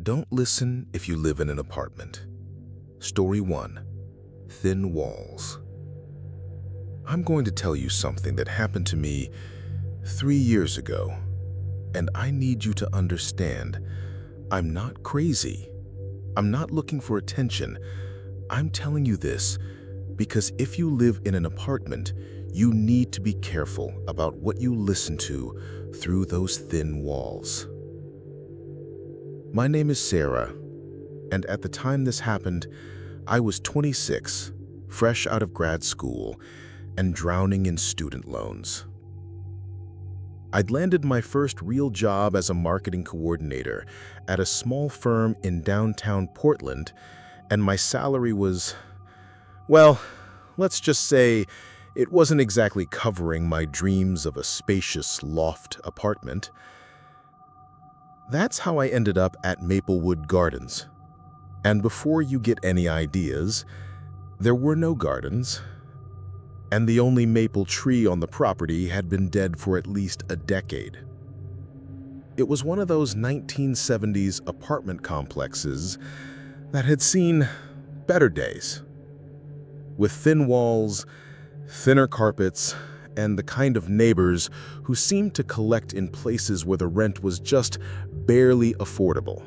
Don't listen if you live in an apartment. Story 1. Thin Walls. I'm going to tell you something that happened to me 3 years ago, and I need you to understand, I'm not crazy. I'm not looking for attention. I'm telling you this because if you live in an apartment, you need to be careful about what you listen to through those thin walls. My name is Sarah, and at the time this happened, I was 26, fresh out of grad school, and drowning in student loans. I'd landed my first real job as a marketing coordinator at a small firm in downtown Portland, and my salary was, well, let's just say it wasn't exactly covering my dreams of a spacious loft apartment. That's how I ended up at Maplewood Gardens. And before you get any ideas, there were no gardens, and the only maple tree on the property had been dead for at least a decade. It was one of those 1970s apartment complexes that had seen better days, with thin walls, thinner carpets, and the kind of neighbors who seemed to collect in places where the rent was just barely affordable.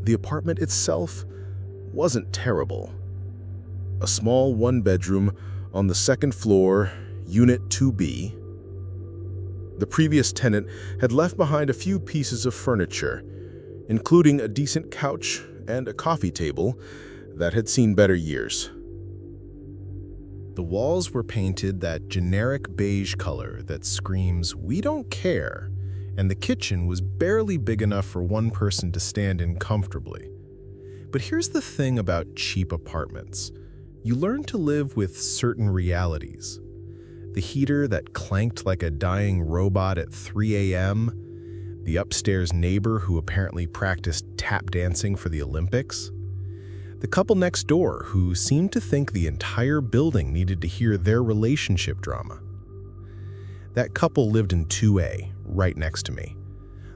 The apartment itself wasn't terrible. A small one-bedroom on the second floor, Unit 2B. The previous tenant had left behind a few pieces of furniture, including a decent couch and a coffee table that had seen better years. The walls were painted that generic beige color that screams, "We don't care," and the kitchen was barely big enough for one person to stand in comfortably. But here's the thing about cheap apartments. You learn to live with certain realities. The heater that clanked like a dying robot at 3 a.m., the upstairs neighbor who apparently practiced tap dancing for the Olympics, the couple next door who seemed to think the entire building needed to hear their relationship drama. That couple lived in 2A, right next to me.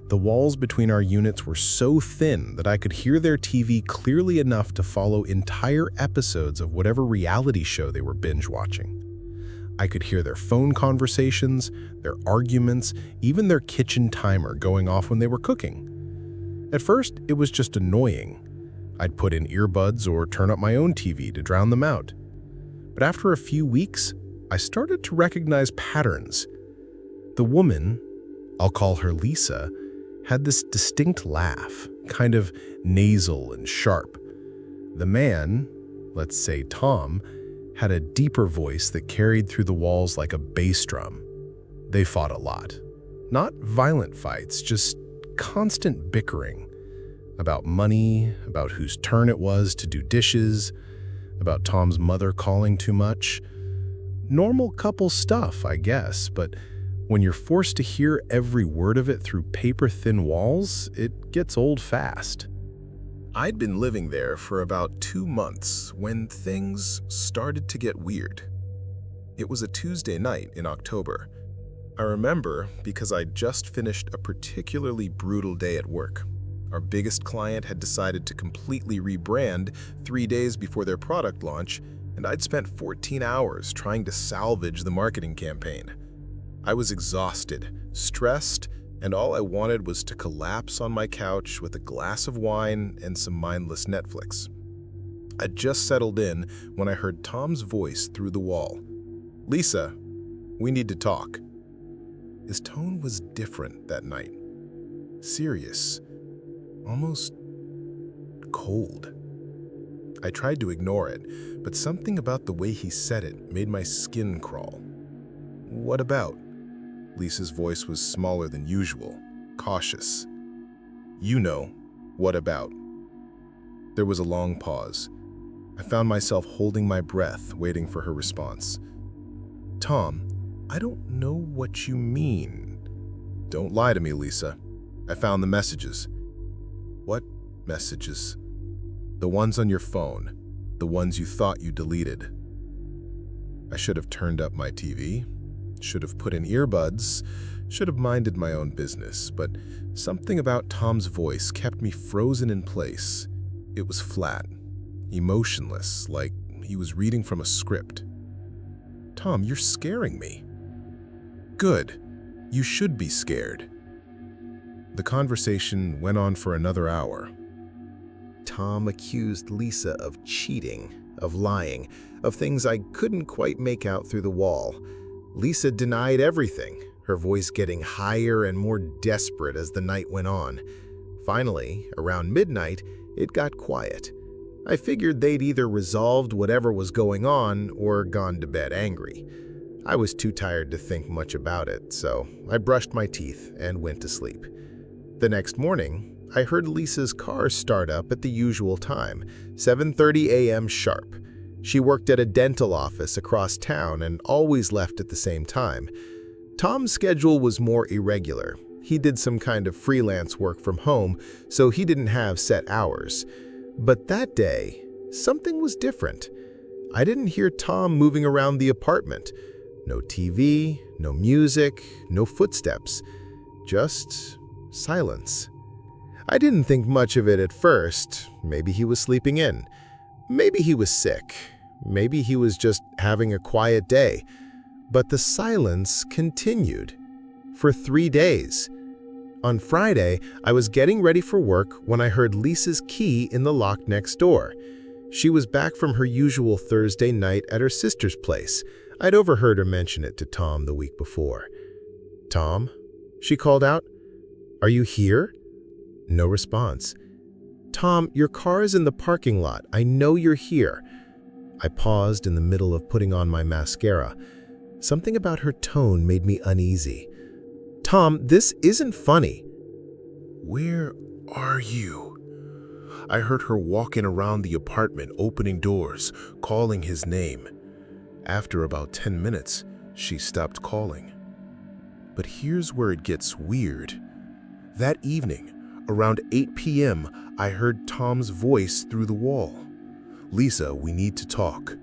The walls between our units were so thin that I could hear their TV clearly enough to follow entire episodes of whatever reality show they were binge-watching. I could hear their phone conversations, their arguments, even their kitchen timer going off when they were cooking. At first, it was just annoying. I'd put in earbuds or turn up my own TV to drown them out. But after a few weeks, I started to recognize patterns. The woman, I'll call her Lisa, had this distinct laugh, kind of nasal and sharp. The man, let's say Tom, had a deeper voice that carried through the walls like a bass drum. They fought a lot. Not violent fights, just constant bickering. About money, about whose turn it was to do dishes, about Tom's mother calling too much. Normal couple stuff, I guess, but when you're forced to hear every word of it through paper-thin walls, it gets old fast. I'd been living there for about 2 months when things started to get weird. It was a Tuesday night in October. I remember because I'd just finished a particularly brutal day at work. Our biggest client had decided to completely rebrand 3 days before their product launch, and I'd spent 14 hours trying to salvage the marketing campaign. I was exhausted, stressed, and all I wanted was to collapse on my couch with a glass of wine and some mindless Netflix. I'd just settled in when I heard Tom's voice through the wall. "Lisa, we need to talk." His tone was different that night. Serious. Almost cold. I tried to ignore it, but something about the way he said it made my skin crawl. "What about?" Lisa's voice was smaller than usual, cautious. "You know, what about?" There was a long pause. I found myself holding my breath, waiting for her response. "Tom, I don't know what you mean." "Don't lie to me, Lisa. I found the messages." "What messages?" "The ones on your phone, the ones you thought you deleted." I should have turned up my TV. Should have put in earbuds, should have minded my own business, but something about Tom's voice kept me frozen in place. It was flat, emotionless, like he was reading from a script. "Tom, you're scaring me." "Good. You should be scared." The conversation went on for another hour. Tom accused Lisa of cheating, of lying, of things I couldn't quite make out through the wall. Lisa denied everything, her voice getting higher and more desperate as the night went on. Finally, around midnight, it got quiet. I figured they'd either resolved whatever was going on or gone to bed angry. I was too tired to think much about it, so I brushed my teeth and went to sleep. The next morning, I heard Lisa's car start up at the usual time, 7:30 a.m. sharp. She worked at a dental office across town and always left at the same time. Tom's schedule was more irregular. He did some kind of freelance work from home, so he didn't have set hours. But that day, something was different. I didn't hear Tom moving around the apartment. No TV, no music, no footsteps. Just silence. I didn't think much of it at first. Maybe he was sleeping in. Maybe he was sick. Maybe he was just having a quiet day. But the silence continued for 3 days. On Friday, I was getting ready for work when I heard Lisa's key in the lock next door. She was back from her usual Thursday night at her sister's place. I'd overheard her mention it to Tom the week before. "Tom?" she called out. "Are you here?" No response. "Tom, your car is in the parking lot. I know you're here." I paused in the middle of putting on my mascara. Something about her tone made me uneasy. "Tom, this isn't funny." "Where are you?" I heard her walking around the apartment, opening doors, calling his name. After about 10 minutes, she stopped calling. But here's where it gets weird. That evening, around 8 p.m., I heard Tom's voice through the wall. "Lisa, we need to talk."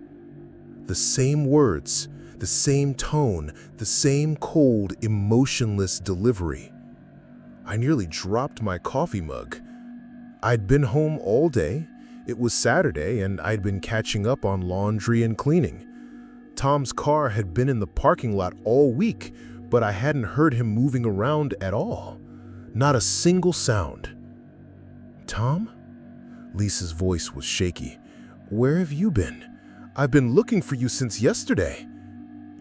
The same words, the same tone, the same cold, emotionless delivery. I nearly dropped my coffee mug. I'd been home all day. It was Saturday, and I'd been catching up on laundry and cleaning. Tom's car had been in the parking lot all week, but I hadn't heard him moving around at all. Not a single sound. "Tom?" Lisa's voice was shaky. "Where have you been? I've been looking for you since yesterday."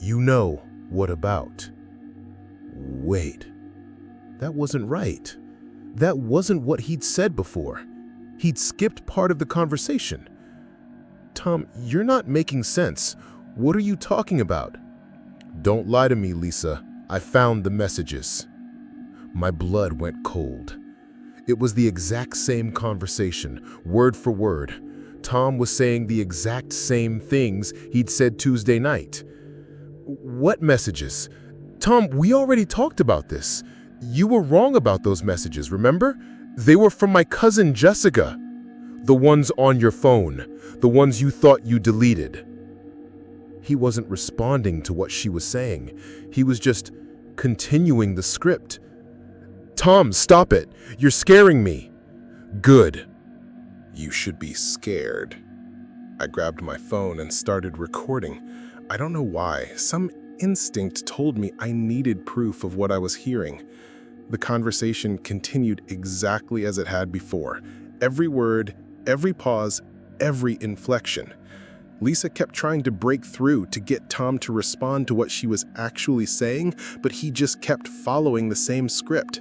"You know, what about?" Wait, that wasn't right. That wasn't what he'd said before. He'd skipped part of the conversation. "Tom, you're not making sense. What are you talking about?" "Don't lie to me, Lisa. I found the messages." My blood went cold. It was the exact same conversation, word for word. Tom was saying the exact same things he'd said Tuesday night. "What messages?" "Tom, we already talked about this. You were wrong about those messages, remember? They were from my cousin Jessica. The ones on your phone, the ones you thought you deleted." He wasn't responding to what she was saying. He was just continuing the script. "Tom, stop it. You're scaring me." "Good. You should be scared." I grabbed my phone and started recording. I don't know why. Some instinct told me I needed proof of what I was hearing. The conversation continued exactly as it had before. Every word, every pause, every inflection. Lisa kept trying to break through to get Tom to respond to what she was actually saying, but he just kept following the same script.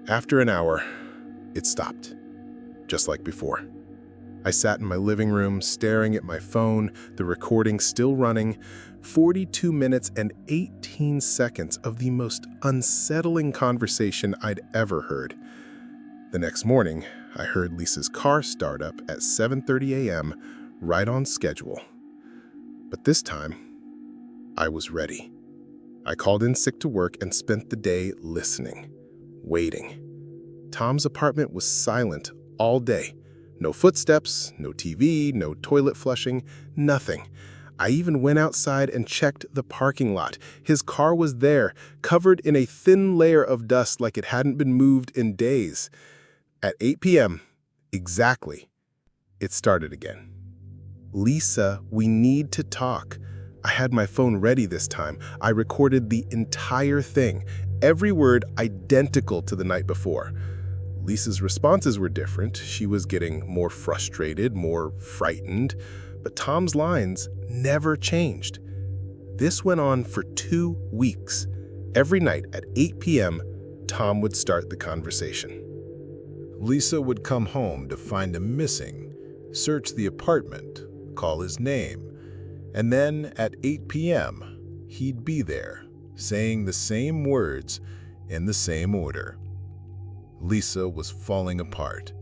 After an hour, it stopped, just like before. I sat in my living room, staring at my phone, the recording still running. 42 minutes and 18 seconds of the most unsettling conversation I'd ever heard. The next morning, I heard Lisa's car start up at 7:30 a.m., right on schedule. But this time, I was ready. I called in sick to work and spent the day listening, waiting. Tom's apartment was silent all day. No footsteps, no TV, no toilet flushing, nothing. I even went outside and checked the parking lot. His car was there, covered in a thin layer of dust like it hadn't been moved in days. At 8 p.m., exactly, it started again. "Lisa, we need to talk." I had my phone ready this time. I recorded the entire thing, every word identical to the night before. Lisa's responses were different. She was getting more frustrated, more frightened, but Tom's lines never changed. This went on for 2 weeks. Every night at 8 p.m., Tom would start the conversation. Lisa would come home to find him missing, search the apartment, call his name, and then at 8 p.m., he'd be there, saying the same words in the same order. Lisa was falling apart.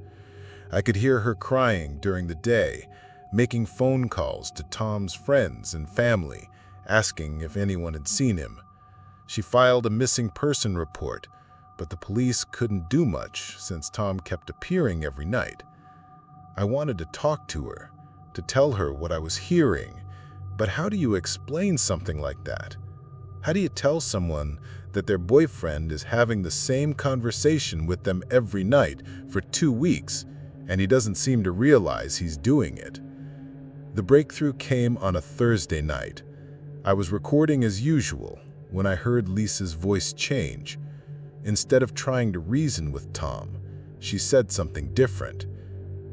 I could hear her crying during the day, making phone calls to Tom's friends and family, asking if anyone had seen him. She filed a missing person report, but the police couldn't do much since Tom kept appearing every night. I wanted to talk to her, to tell her what I was hearing, but how do you explain something like that? How do you tell someone that their boyfriend is having the same conversation with them every night for 2 weeks, and he doesn't seem to realize he's doing it? The breakthrough came on a Thursday night. I was recording as usual when I heard Lisa's voice change. Instead of trying to reason with Tom, she said something different.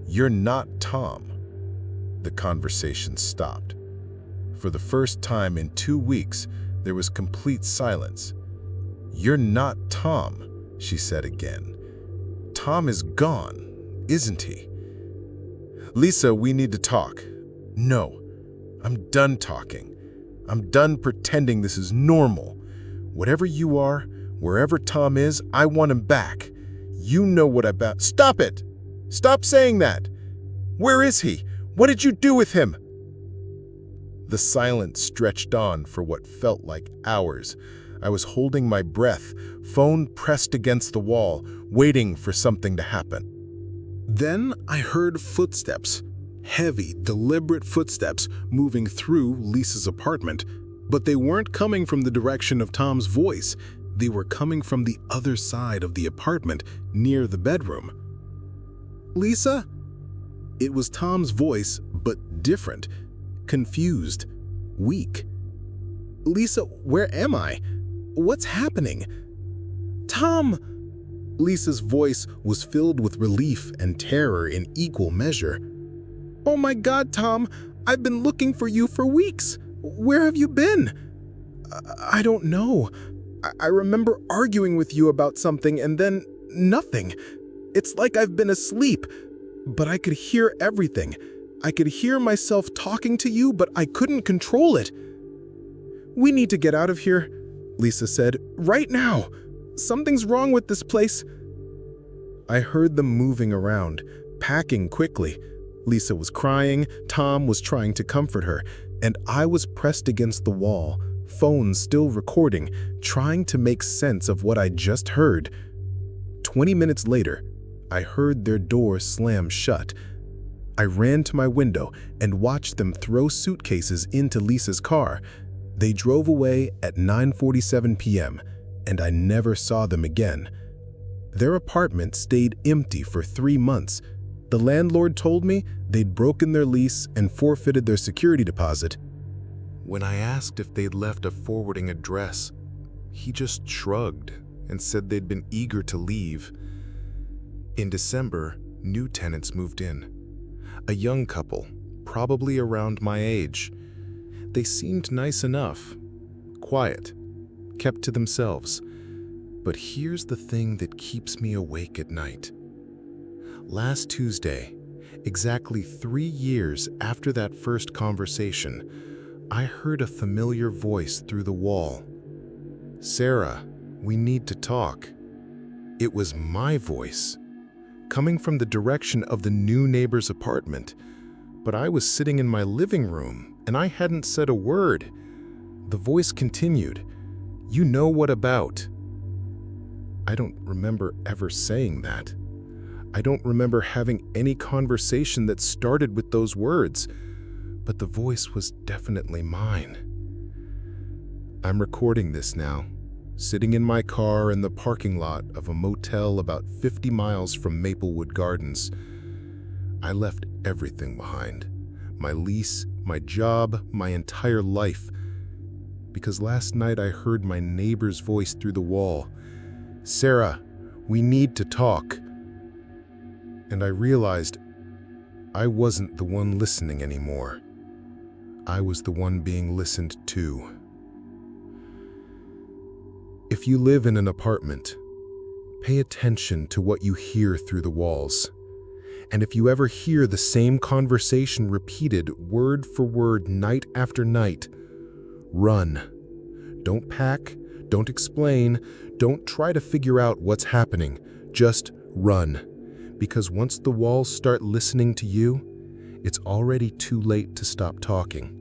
"You're not Tom." The conversation stopped. For the first time in 2 weeks, there was complete silence. "You're not Tom," she said again. "Tom is gone, isn't he?" "Lisa, we need to talk." "No, I'm done talking. I'm done pretending this is normal. Whatever you are, wherever Tom is, I want him back. You know what about—" "Stop it! Stop saying that! Where is he? What did you do with him?" The silence stretched on for what felt like hours. I was holding my breath, phone pressed against the wall, waiting for something to happen. Then I heard footsteps, heavy, deliberate footsteps moving through Lisa's apartment, but they weren't coming from the direction of Tom's voice. They were coming from the other side of the apartment, near the bedroom. "Lisa?" It was Tom's voice, but different, confused, weak. "Lisa, where am I? What's happening?" "Tom!" Lisa's voice was filled with relief and terror in equal measure. "Oh my God, Tom! I've been looking for you for weeks. Where have you been?" I don't know. I remember arguing with you about something and then nothing. It's like I've been asleep, but I could hear everything. I could hear myself talking to you, but I couldn't control it." "We need to get out of here," Lisa said. "Right now. Something's wrong with this place." I heard them moving around, packing quickly. Lisa was crying, Tom was trying to comfort her, and I was pressed against the wall, phone still recording, trying to make sense of what I just heard. 20 minutes later, I heard their door slam shut. I ran to my window and watched them throw suitcases into Lisa's car. They drove away at 9:47 p.m., and I never saw them again. Their apartment stayed empty for 3 months. The landlord told me they'd broken their lease and forfeited their security deposit. When I asked if they'd left a forwarding address, he just shrugged and said they'd been eager to leave. In December, new tenants moved in. A young couple, probably around my age. They seemed nice enough, quiet, kept to themselves. But here's the thing that keeps me awake at night. Last Tuesday, exactly 3 years after that first conversation, I heard a familiar voice through the wall. "Sarah, we need to talk." It was my voice, coming from the direction of the new neighbor's apartment. But I was sitting in my living room, and I hadn't said a word. The voice continued, "You know what about?" I don't remember ever saying that. I don't remember having any conversation that started with those words. but the voice was definitely mine. I'm recording this now, sitting in my car in the parking lot of a motel about 50 miles from Maplewood Gardens. I left everything behind. My lease, my job, my entire life. Because last night I heard my neighbor's voice through the wall. "Sarah, we need to talk." And I realized I wasn't the one listening anymore. I was the one being listened to. If you live in an apartment, pay attention to what you hear through the walls. And if you ever hear the same conversation repeated word for word night after night, run. Don't pack, don't explain, don't try to figure out what's happening. Just run. Because once the walls start listening to you, it's already too late to stop talking.